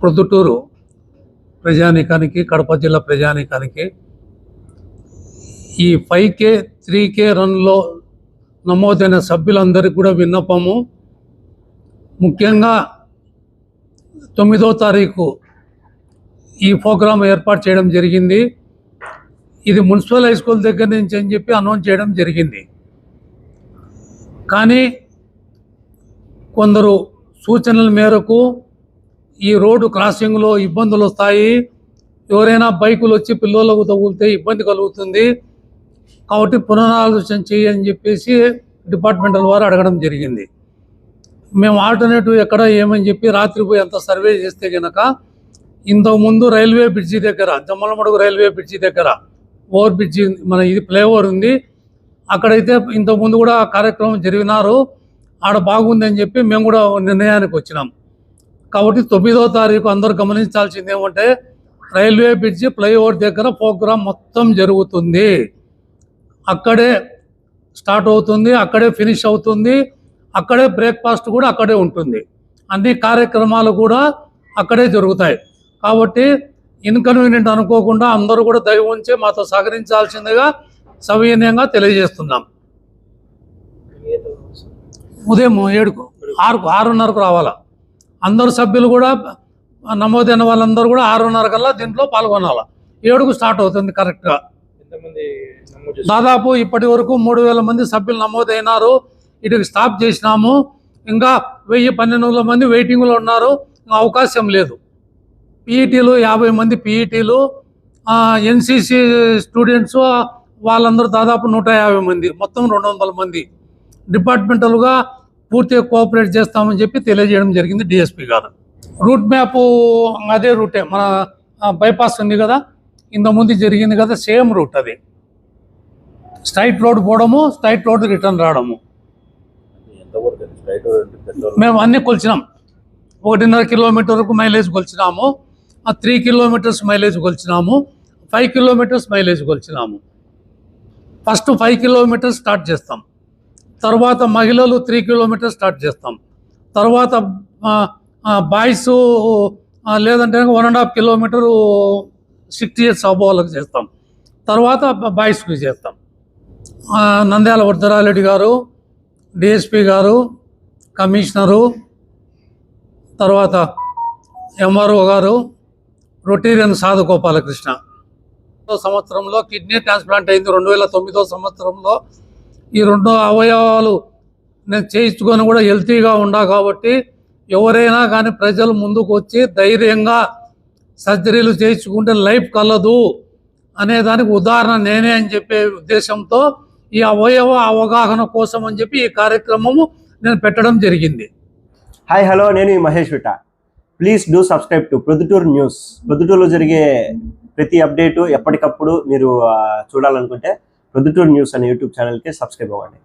ప్రొద్దుటూరు ప్రజానీకానికి, కడప జిల్లా ప్రజానీకానికి ఈ 5K 3K రన్లో నమోదైన సభ్యులందరికీ కూడా విన్నపము. ముఖ్యంగా 9వ తారీఖు ఈ ప్రోగ్రాం ఏర్పాటు చేయడం జరిగింది. ఇది మున్సిపల్ హై స్కూల్ దగ్గర నుంచి అని చెప్పి అనౌన్స్ చేయడం జరిగింది. కానీ కొందరు సూచనల మేరకు ఈ రోడ్డు క్రాసింగ్లో ఇబ్బందులు వస్తాయి, ఎవరైనా బైకులు వచ్చి పిల్లలకు తగులితే ఇబ్బంది కలుగుతుంది, కాబట్టి పునరాలోచన చేయని చెప్పేసి డిపార్ట్మెంటల్ వారు అడగడం జరిగింది. మేము ఆల్టర్నేటివ్ ఎక్కడ ఏమని చెప్పి రాత్రి పోయి అంత సర్వే చేస్తే కనుక ఇంతకుముందు రైల్వే బ్రిడ్జి దగ్గర, జమ్మలమడుగు రైల్వే బ్రిడ్జి దగ్గర ఓవర్ బ్రిడ్జి మన ఇది ఫ్లైఓవర్ ఉంది, అక్కడైతే ఇంతకుముందు కూడా కార్యక్రమం జరిగినారు, ఆడ బాగుంది అని చెప్పి మేము కూడా నిర్ణయానికి వచ్చినాం. కాబట్టి 9వ తారీఖు అందరూ గమనించాల్సింది ఏమంటే రైల్వే బ్రిడ్జి ఫ్లైఓవర్ దగ్గర ప్రోగ్రాం మొత్తం జరుగుతుంది. అక్కడే స్టార్ట్ అవుతుంది, అక్కడే ఫినిష్ అవుతుంది, అక్కడే బ్రేక్ఫాస్ట్ కూడా అక్కడే ఉంటుంది, అన్ని కార్యక్రమాలు కూడా అక్కడే జరుగుతాయి. కాబట్టి ఇన్కన్వీనియంట్ అనుకోకుండా అందరూ కూడా దయ ఉంచి మాతో సహకరించాల్సిందిగా సవినయంగా తెలియజేస్తున్నాం. ఉదయం 7కు 6:30కు రావాలా. అందరు సభ్యులు కూడా నమోదైన వాళ్ళందరూ కూడా 6:30 కల్లా దీంట్లో పాల్గొనాలి. 7కు స్టార్ట్ అవుతుంది కరెక్ట్గా. దాదాపు ఇప్పటి వరకు 3,000 మంది సభ్యులు నమోదైనారు. ఇటుకి స్టాప్ చేసినాము. ఇంకా 1,000-1,200 మంది వెయిటింగ్లో ఉన్నారు. అవకాశం లేదు. పీఈటీలు 50 మంది పీఈటీలు, ఎన్సీసీ స్టూడెంట్స్ వాళ్ళందరూ దాదాపు 150 మంది, మొత్తం 200 మంది డిపార్ట్మెంటల్గా పూర్తిగా కోఆపరేట్ చేస్తామని చెప్పి తెలియజేయడం జరిగింది డిఎస్పీ గారు. రూట్ మ్యాప్ అదే రూటే, మన బైపాస్ ఉంది కదా, ఇంతకుముందు జరిగింది కదా, సేమ్ రూట్ అది. స్ట్రైట్ రోడ్ పోవడము, స్ట్రైట్ రోడ్ రిటర్న్ రావడము. మేము అన్నీ కొలిచినాం. 1.5 కిలోమీటర్ వరకు మైలేజ్ కొలిచినాము, 3 కిలోమీటర్స్ మైలేజ్ కొలిచినాము, 5 కిలోమీటర్స్ మైలేజ్ కొలిచినాము. ఫస్ట్ 5 కిలోమీటర్స్ స్టార్ట్ చేస్తాం, తర్వాత మహిళలు 3 కిలోమీటర్స్ స్టార్ట్ చేస్తాం, తర్వాత బాయ్స్ లేదంటే 1.5 కిలోమీటరు 60 years అబోవ్లకు చేస్తాం, తర్వాత బాయ్స్కి చేస్తాం. నంద్యాల వరదరారెడ్డి గారు, డిఎస్పీ గారు, కమిషనరు, తర్వాత ఎంఆర్ఓ గారు, రొటీరియన్ సాధు గోపాలకృష్ణ. సంవత్సరంలో కిడ్నీ ట్రాన్స్ప్లాంట్ అయింది. 2009 సంవత్సరంలో ఈ 2 అవయవాలు నేను చేయించుకొని కూడా హెల్తీగా ఉండా. కాబట్టి ఎవరైనా కానీ ప్రజలు ముందుకు వచ్చి ధైర్యంగా సర్జరీలు చేయించుకుంటే లైఫ్ కలదు అనే దానికి ఉదాహరణ నేనే అని చెప్పే ఉద్దేశంతో ఈ అవయవ అవగాహన కోసం అని చెప్పి ఈ కార్యక్రమము నేను పెట్టడం జరిగింది. హాయ్, హలో, నేను మహేష్ విట. Please do subscribe to Proddatur news. ప్రొద్దుటూరులో జరిగే ప్రతి అప్డేటు ఎప్పటికప్పుడు మీరు చూడాలనుకుంటే ప్రొద్దుటూరు న్యూస్ అనే యూట్యూబ్ ఛానల్కి సబ్స్క్రైబ్ అవ్వండి.